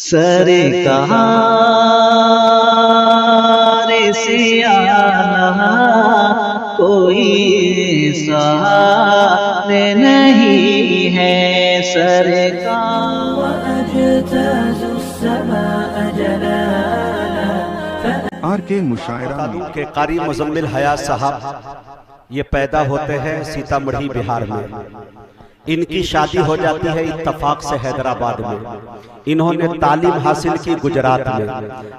सरकार से आना कोई सहारे नहीं है आर के मुशायरा के कारी मुजम्मिल हयात साहब ये पैदा होते हैं सीतामढ़ी बिहार में। इनकी शादी हो जाती है इत्तफाक से हैदराबाद में। इन्होंने तालीम हासिल की गुजरात में,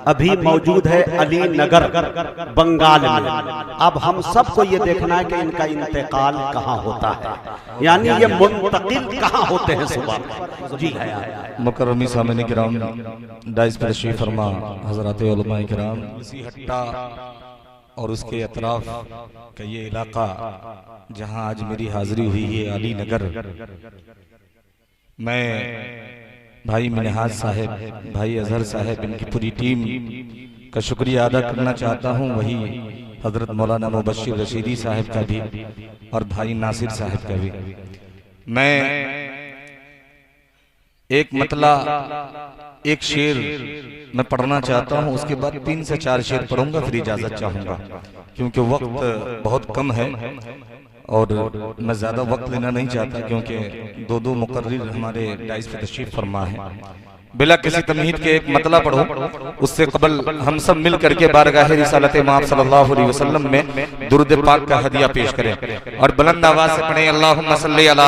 अभी मौजूद है अली नगर बंगाल में। अब हम सबको ये देखना है कि इनका इंतकाल कहाँ होता है, यानी ये मुंतकिल कहाँ होते हैं सुबह। जी है मुकर्रमी सामने किराम, डाइस पर तशरीफ फरमा हज़रात उलमाए किराम, इसी हट्टा और उसके अतराफ का ये इलाका जहां आज मेरी हाजिरी हुई है अली नगर। मैं भाई मिनहाज साहब, भाई अजहर साहब, इनकी पूरी टीम का शुक्रिया अदा करना चाहता हूं। वही हजरत मौलाना मुबश्शिर रशीदी साहब का भी और भाई नासिर साहब का भी। मैं एक मतला एक शेर मैं पढ़ना चाहता हूं, उसके बाद 3 से 4 शेर पढ़ूंगा, फिर इजाजत चाहूंगा क्योंकि वक्त बहुत कम है और मैं ज्यादा वक्त लेना नहीं चाहता क्योंकि 2 मुकर्रिर हमारे डाइस पे तशरीफ फरमा है। बिला किसी तमहीद के एक मतला पढ़ो, उससे कबल हम सब मिल करके बारगाह रिसालत माब सल्लल्लाहु अलैहि वसल्लम में दुरूद पाक का हदिया पेश करें और बुलंद आवाज से पढ़ें अल्लाहुम्मा सल्ली अला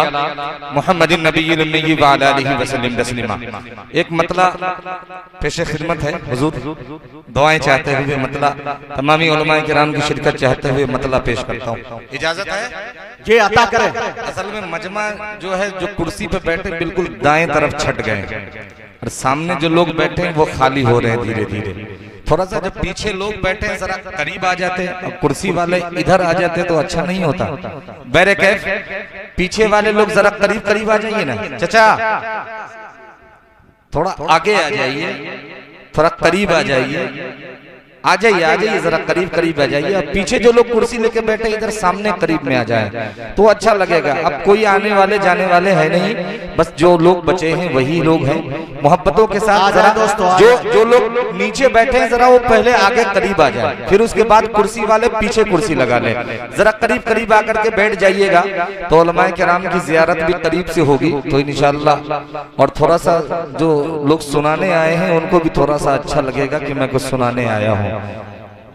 मुहम्मदिन नबिय्यिल उम्मी व अला आलिहि वसल्लम तस्लीमा। एक मतला पेश खिदमत है हुजूर, दुआएं चाहते हुए मतला तमामी उलमाए किराम की शिरकत चाहते हुए मतला पेश करता हूँ, इजाजत है जी अता करें। असल में मजमा जो है, जो कुर्सी पे बैठे बिल्कुल दाएं तरफ छट गए और सामने जो लोग बैठे हैं वो खाली हो रहे हैं धीरे धीरे। थोड़ा सा जब पीछे लोग बैठे हैं जरा करीब आ जाते हैं और कुर्सी वाले इधर आ जाते हैं तो अच्छा नहीं होता। बैरे कैफ पीछे वाले लोग जरा करीब करीब आ जाइए ना, चचा थोड़ा आगे आ जाइए, थोड़ा करीब आ जाइए, आ जाइए जरा करीब करीब आ जाइए। अब पीछे जो लोग कुर्सी लेके बैठे इधर सामने करीब में आ जाए तो अच्छा लगेगा। अब कोई आने वाले जाने वाले है नहीं, बस जो लोग बचे हैं वही लोग हैं। मोहब्बतों के साथ जरा जो लोग नीचे बैठे हैं जरा वो पहले आगे करीब आ जाए, फिर उसके बाद कुर्सी वाले पीछे कुर्सी लगा ले, जरा करीब करीब आकर के बैठ जाइएगा तो उलमाए किराम की जियारत भी करीब से होगी तो इंशाअल्लाह। और थोड़ा सा जो लोग सुनाने आए हैं उनको भी थोड़ा सा अच्छा लगेगा कि मैं कुछ सुनाने आया हूँ।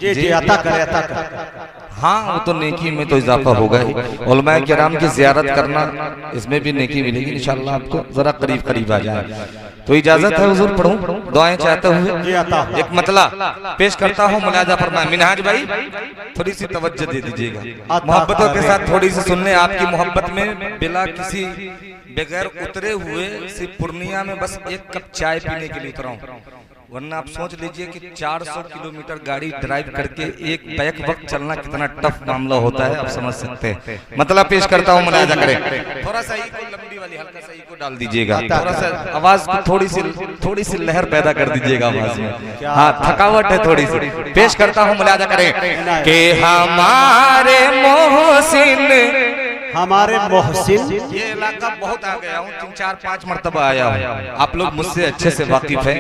जी जी अता करे, अता करे। हाँ वो तो नेकी में तो इजाफा होगा ही, उलमाए किराम की जियारत करना इसमें भी नेकी मिलेगी इंशाअल्लाह आपको। जरा करीब करीब आ जाए तो इजाजत है हुजूर, पढ़ूं दुआएं चाहते हुए एक मतला पेश करता हूँ। मुलाजा फरमाए मिनहाज भाई, थोड़ी सी तवज्जो दे दीजिएगा, मोहब्बतों के साथ थोड़ी सी सुनने। आपकी मोहब्बत में बिला किसी बगैर उतरे हुए सिर्फ पूर्णिया में बस 1 कप चाय पीने के लिए उतरा हूँ, वरना आप सोच लीजिए कि 400 किलोमीटर गाड़ी ड्राइव करके एक बैक वक्त चलना कितना टफ मामला होता है, आप समझ सकते हैं। मतलब पेश करता हूँ, मुलाजा करें। थोड़ा सा इको लंबी वाली हल्का सा इको डाल दीजिएगा, थोड़ा सा आवाज को थोड़ी सी लहर पैदा कर दीजिएगा आवाज में। हाँ थकावट है थोड़ी सी। पेश करता हूँ, मुलाजा करें कि हमारे मोहसिन, हमारे मोहसिन। ये इलाका बहुत आ गया हूँ, 3, 4, 5 मरतबा आया हूँ। आप लोग मुझसे अच्छे से वाकिफ हैं,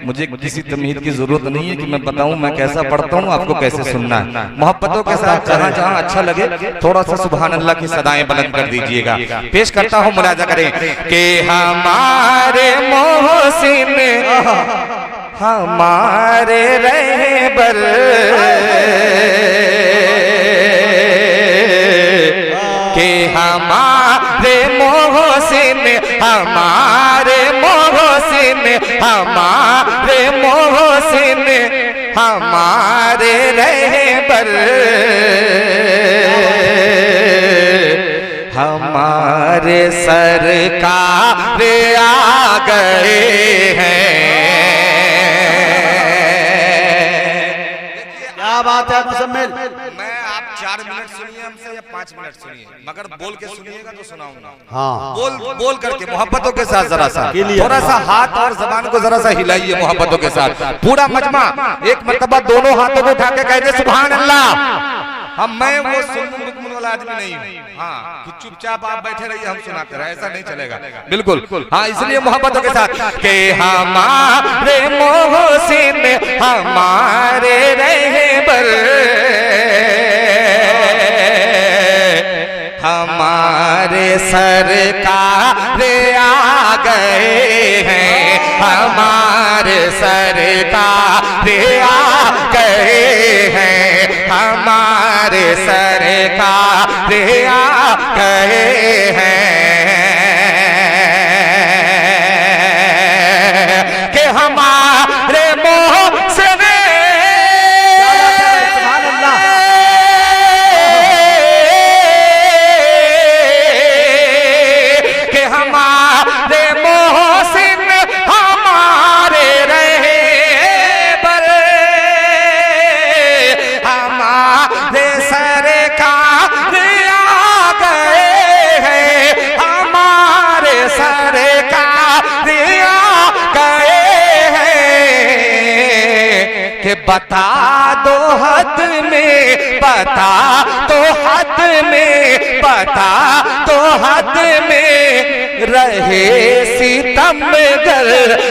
मुझे किसी तमहीद की जरूरत नहीं है कि मैं बताऊं मैं कैसा पढ़ता हूँ, आपको कैसे सुनना है। मोहब्बतों के साथ जहाँ जहाँ अच्छा लगे थोड़ा सा सुभान अल्लाह की सदाएं बुलंद कर दीजिएगा। पेश करता हूँ, मुलाजा करें कि हमारे मोहसिन, हमारे रहबर, के हमारे मोहसिन, हमारे मोहसिन, हमारे मोहसिन, हमारे रहबर, हमारे सरकार आ गए हैं। क्या बात है मुजम्मिल। 4 मिनट सुनिए हमसे या 5 मिनट सुनिए, मगर बोल के सुनिएगा तो सुनाऊंगा। हाँ बोल करके मोहब्बतों के साथ जरा सा थोड़ा सा हाथ और जबान को जरा सा हिलाइए मोहब्बतों के साथ। पूरा मजमा एक मरतबा दोनों हाथों को उठा के कहते सुभान अल्लाह। हम मैं वो सुन वाला आदमी नहीं हूँ। हाँ कि चुपचाप आप बैठे रहिए हम सुनाते रहे, ऐसा नहीं चलेगा बिल्कुल। हाँ इसलिए मोहब्बतों के साथ के हमारे मोहसिन हमारे रहबर हमारे सरकार आ गए हैं, हमारे सरकार आ गए हैं, हमारे सरकार आ गए हैं कि हमारे मोह से बता दो हद में, बता दो हद में, बता दो हद में रहे सितमगर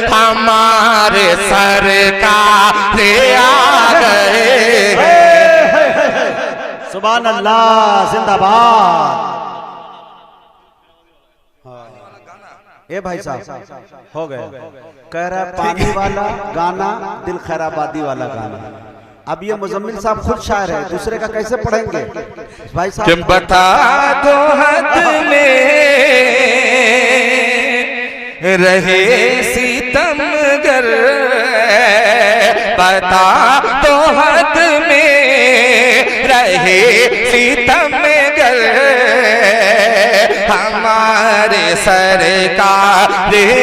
हमारे सरकार आ गए। सुभान अल्लाह, जिंदाबाद। ए भाई साहब हो गए, कह रहा पानी वाला गाना दिल खैराबादी वाला गाना। अब ये मुजम्मिल साहब खुद शायर है, दूसरे का कैसे पढ़ेंगे भाई साहब? बता दो हद में रहे सितमगर, बता दो हद में रहे सितमगर हमारे सरकार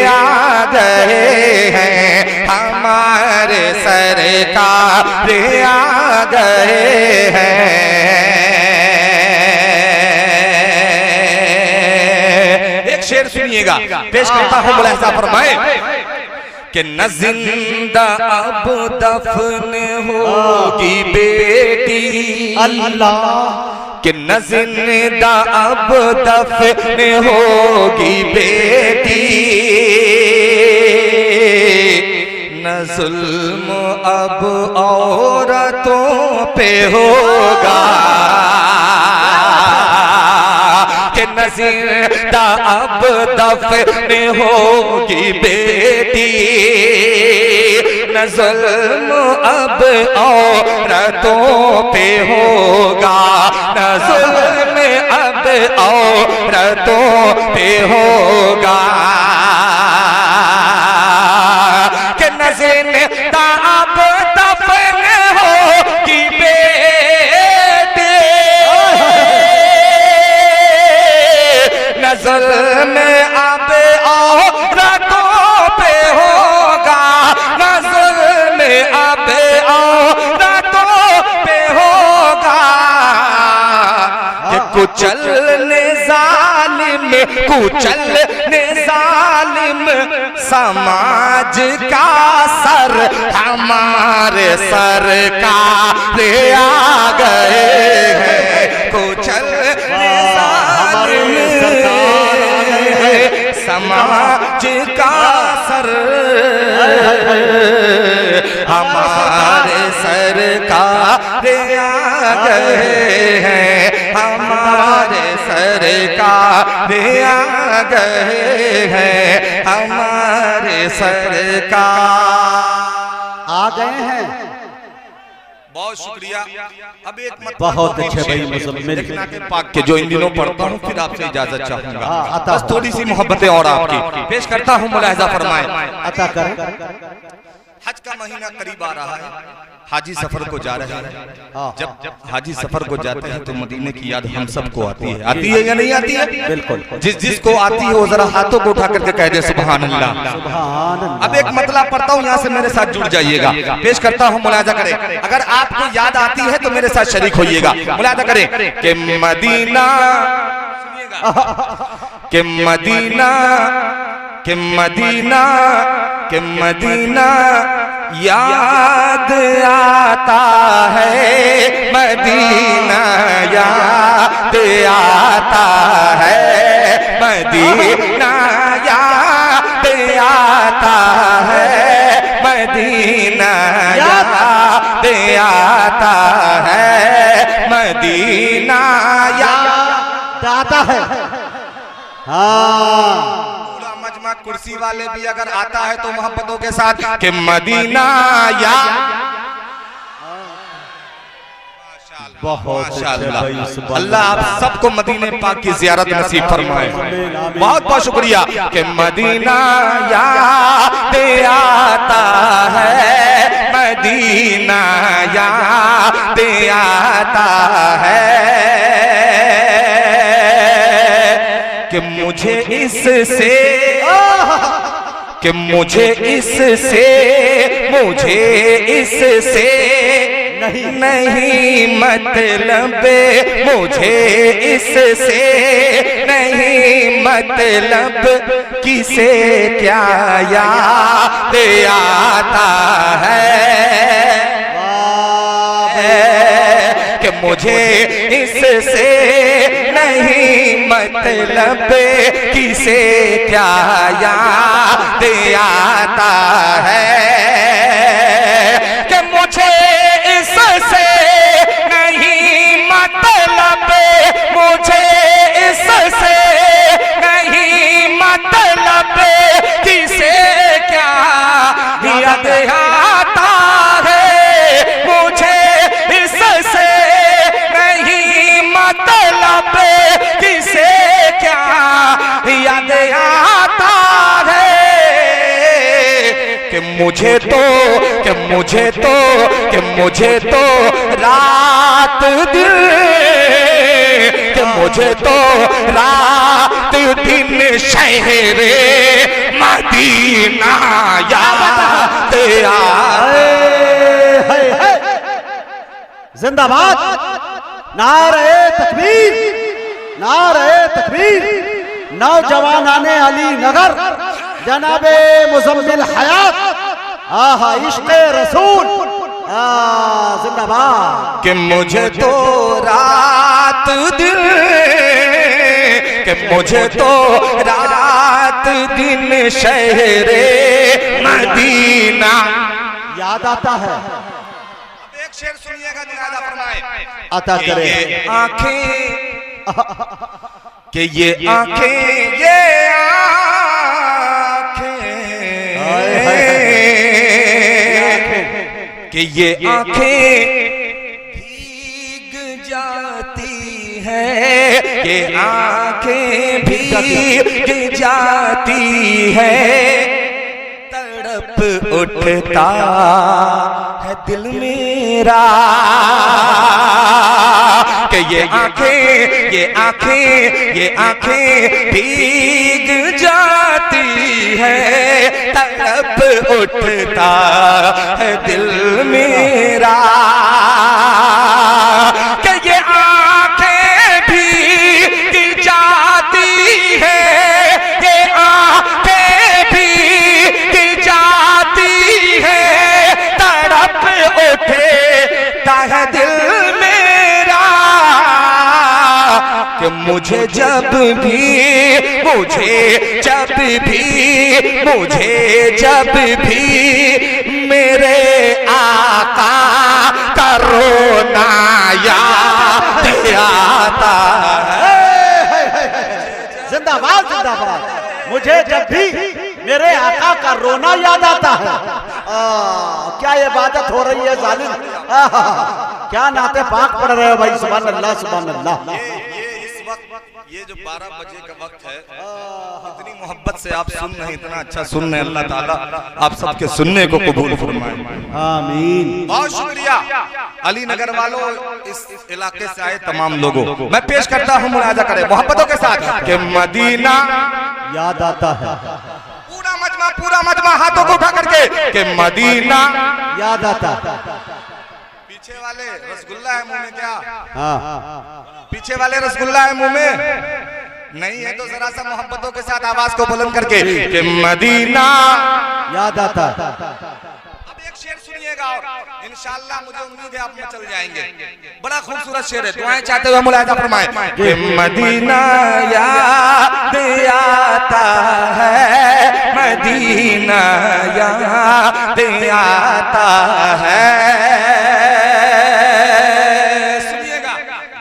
आ गए हैं, हमारे सरकार आ गए हैं। एक शेर सुनिएगा, पेश करता हूँ, मुलाहिजा फरमाए कि न जिंदा अब दफन होगी बेटी अल्लाह, कि न जिंदा अब दफन होगी बेटी, न जुल्म अब औरतों पे होगा, कि न जिंदा अब दफन होगी बेटी, न जुल्म अब औरतों पे होगा, न जुल्म अब औरतों पे होगा, कि न जिंदा अब दफन होगी बेटी, न जुल्म अब औरतों पे होगा, न जुल्म अब औरतों पे होगा, कि कुचलने जालिम, कुचलने जालिम समाज का सर हमारे सरकार आ गए हैं, कुचलने जालिम समाज का सर हमारे सरकार आ गए हैं, हमारे सरकार आ गए हैं, हमारे सरकार आ गए हैं। बहुत शुक्रिया। अब एक मत बहुत अच्छे भाई मुजम्मिल पाक के जो इन दिनों पढ़ता हूँ, फिर आपसे इजाजत चाहूंगा, बस थोड़ी सी मोहब्बतें और आपकी पेश करता हूँ, मुलाहिजा फरमाए। अता कर। हज का महीना करीब आ रहा है, हाजी सफर को जा रहे हैं। जब हाजी सफर को जाते हैं तो मदीने की याद हम सबको आती है, आती है या नहीं आती है? बिल्कुल। जिसको आती है वो जरा हाथों को उठा करके कह दे सुभान अल्लाह, सुभान अल्लाह। अब एक मतलब पढ़ता हूँ, यहाँ से मेरे साथ जुड़ जाइएगा, पेश करता हूँ, मुलाहिजा करें। अगर आपको याद आती है तो मेरे साथ शरीक होइएगा, मुलाहिजा करें कि मदीना, कि मदीना, कि मदीना, कि मदीना याद आता है मदीना, याद आता है मदीना, याद आता है मदीना, याद आता है मदीना, याद आता है। हाँ, पूरा मजमा कुर्सी वाले भी अगर आता है तो मोहब्बतों के साथ कि मदीना या माशाअल्लाह। अल्लाह आप सबको मदीने पाक की ज़ियारत नसीब फरमाए। बहुत बहुत शुक्रिया कि मदीना याद आता है मदीना, याद आता है कि मुझे इससे नहीं मतलब, मुझे इससे नहीं मतलब, किसे क्या याद आता है कि मुझे इससे नहीं मतलब, किसे क्या याद आता है कि मुझे इससे नहीं मतलब, मुझे इससे नहीं मतलब, किसे क्या याद आता है, मुझे इससे नहीं मतलब, किसे क्या याद आता है कि मुझे तो रात दिन, कि मुझे तो रात दिन शहरे मदीना याद आए। जिंदाबाद, नारे तकबीर, नारे तकबीर। नौजवानाने अली नगर जनाबे मुजम्मिल हयात, आहा इश्क़े रसूल, जिंदाबाद। कि मुझे तो रात दिन, कि मुझे तो रात दिन शहरे मदीना याद आता है। एक शेर सुनिएगा, निराला फरमाए आता करे। ये आंखें, कि ये आंखें, ये कि ये आंखें भीग जाती है, ये आंखें भीग जाती है, तड़प उठता है दिल मेरा कि ये आंखें भीग जाती है, तड़प उठता है दिल मेरा कि ये आंखें भीग जाती है, ये आंखें भीग जाती है, तड़प उठता है दिल मेरा कि मुझे जब भी मेरे आका का रोना याद आता है। जिंदाबाद, जिंदाबाद। मुझे जब भी मेरे आका का रोना याद आता है। क्या इबादत हो रही है जालिम, क्या नाते पाक पढ़ रहे हो भाई। सुभान अल्लाह, सुभान अल्लाह। ये जो 12 बजे का वक्त है, इतनी मोहब्बत से आप सुन रहे हैं, इतना अच्छा सुन रहे हैं। अल्लाह ताला आप सबके सुनने को कबूल फरमाए, आमीन। बहुत शुक्रिया अली नगर वालों, इस इलाके से आए तमाम लोगों। मैं पेश करता हूँ, मुलाजा करें मोहब्बतों के साथ कि मदीना याद आता है। पूरा मजमा हाथों को उठा करके कि मदीना याद आता है। पीछे वाले रसगुल्ला है मुंह में क्या? हाँ, पीछे वाले रसगुल्ला है मुंह में नहीं है तो जरा सा मोहब्बतों के साथ आवाज को बुलंद करके कि मदीना याद आता है। अब एक शेर सुनिएगा और इंशाअल्लाह मुझे उम्मीद है आप चल जाएंगे। बड़ा खूबसूरत शेर है, दुआएं चाहते हुए मुलाहिजा फरमाएं कि मदीना याद आता है, मदीना याद आता है। सुनिएगा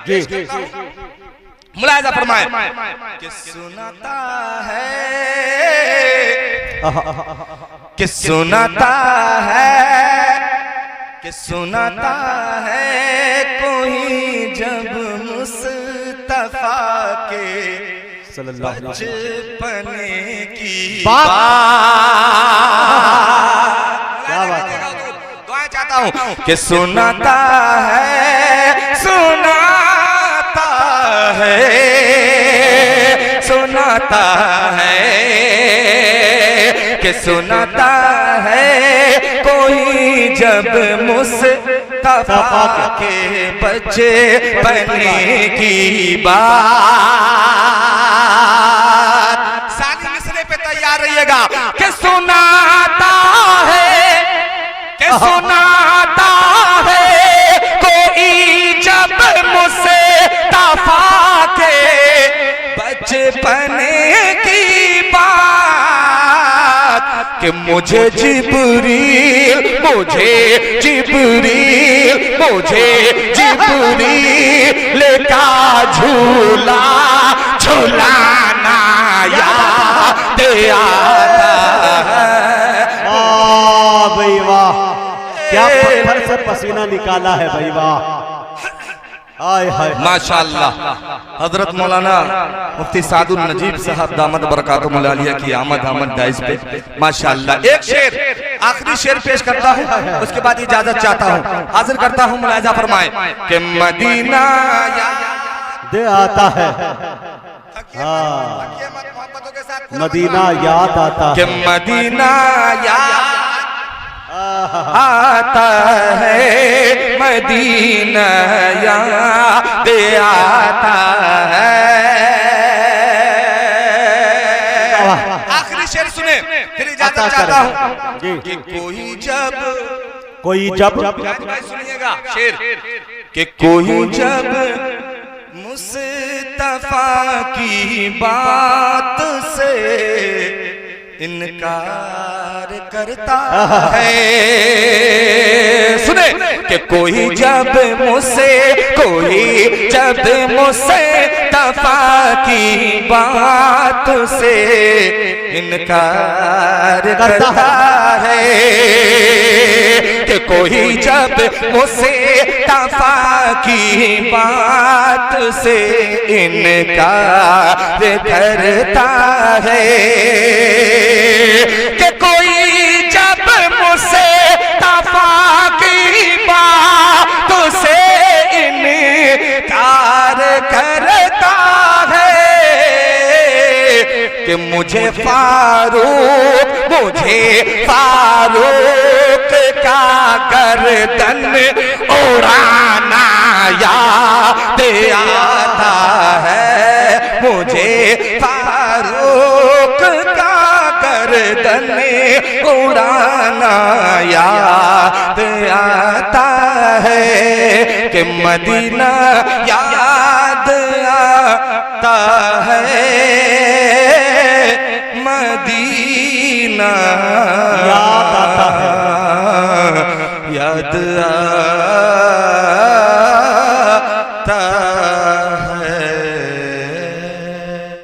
जी, मुलाहिजा फरमाएं कि सुनाता है, कि सुनाता है, कि सुनाता है कोई जब मुस्तफा के बचपने की बात। क्या बात है, दुआ चाहता हूं कि सुनाता है, सुनाता है, सुनाता है, कि सुनाता है कोई जब मुस्तफा के बचपने की बात। सानी मिसरे पे तैयार रहिएगा कि सुनाता है, कि सुनाता है कोई जब मुस्तफा के बचपने की बात, कि मुझे जिब्रील, मुझे जिब्रील, मुझे जिब्रील का झूला झूलाना याद आता है। वाह भाई वाह, क्या पत्थर से पसीना निकाला है भाई, वाह। माशाअल्लाह। हजरत मौलाना मुफ्ती सादुल नजीब साहब दामद बरकातुहुल आलिया की आमद दाइस पे माशाअल्लाह। एक शेर, आखिरी शेर पेश करता हूँ, उसके बाद इजाजत चाहता हूँ, हाजिर करता हूँ, मुलाहिजा फरमाएं कि मदीना याद आता है, मदीना याद आता है, कि मदीना याद आता है, मदीना याद आता है। आखिरी शेर सुने फिर इजाजत चाहता हूँ कि कोई जब भाई सुनिएगा शेर, कि कोई जब मुस्तफा की बात से इनकार करता है। सुने कि कोई जब मुस्तफा की बात से इनकार करता है, कि कोई जब मुस्तफा की बात से इनकार करता है, कि कोई जब मुस्तफा की बात से इनकार करता है, कि मुझे फारूक का गर्दन उड़ाना याद आता है, मुझे फारूक का गर्दन उड़ाना याद आता है, कि मदीना याद आता है।